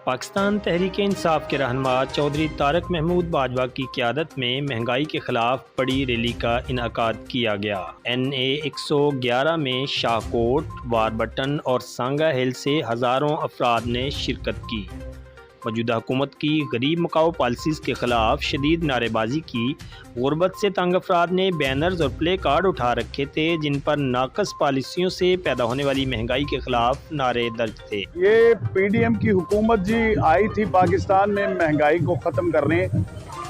پاکستان تحریک انصاف کے رہنما چودھری طارق محمود باجوہ کی قیادت میں مہنگائی کے خلاف بڑی ریلی کا انعقاد کیا گیا۔ NA 111 میں شاہکوٹ، واربٹن اور سانگا ہل سے ہزاروں افراد نے شرکت کی۔ موجودہ حکومت کی غریب مکاؤ پالیسیز کے خلاف شدید نعرے بازی کی۔ غربت سے تنگ افراد نے بینرز اور پلے کارڈ اٹھا رکھے تھے جن پر ناقص پالیسیوں سے پیدا ہونے والی مہنگائی کے خلاف نعرے درج تھے۔ یہ PDM کی حکومت جی آئی تھی پاکستان میں مہنگائی کو ختم کرنے،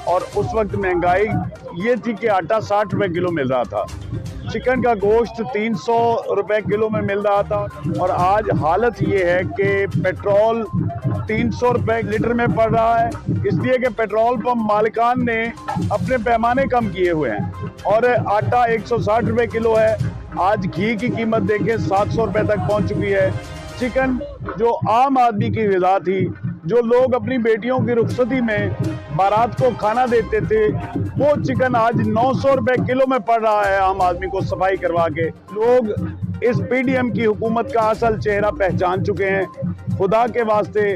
اور اس وقت مہنگائی یہ تھی کہ آٹا 60 روپے کلو مل رہا تھا، چکن کا گوشت 300 روپے کلو میں مل رہا تھا، اور آج حالت یہ ہے کہ پیٹرول 300 روپے لیٹر میں پڑ رہا ہے، اس لیے کہ پیٹرول پمپ مالکان نے اپنے پیمانے کم کیے ہوئے ہیں، اور آٹا 160 روپے کلو ہے۔ آج گھی کی قیمت دیکھیں 700 روپے تک پہنچ چکی ہے۔ چکن جو عام آدمی کی غذا تھی، جو لوگ اپنی بیٹیوں کی رخصتی میں بارات کو کھانا دیتے تھے، وہ چکن آج 900 روپے کلو میں پڑ رہا ہے عام آدمی کو صفائی کروا کے۔ لوگ اس PDM کی حکومت کا اصل چہرہ پہچان چکے ہیں۔ خدا کے واسطے،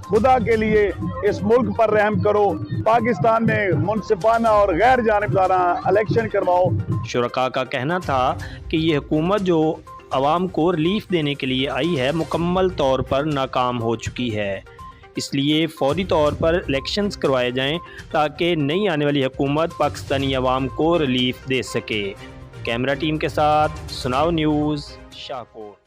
خدا کے لیے اس ملک پر رحم کرو، پاکستان میں منصفانہ اور غیر جانبدارانہ الیکشن کرواؤ۔ شرکاء کا کہنا تھا کہ یہ حکومت جو عوام کو ریلیف دینے کے لیے آئی ہے مکمل طور پر ناکام ہو چکی ہے، اس لیے فوری طور پر الیکشنز کروائے جائیں تاکہ نئی آنے والی حکومت پاکستانی عوام کو ریلیف دے سکے۔ کیمرہ ٹیم کے ساتھ سناؤ نیوز، شاہکوٹ۔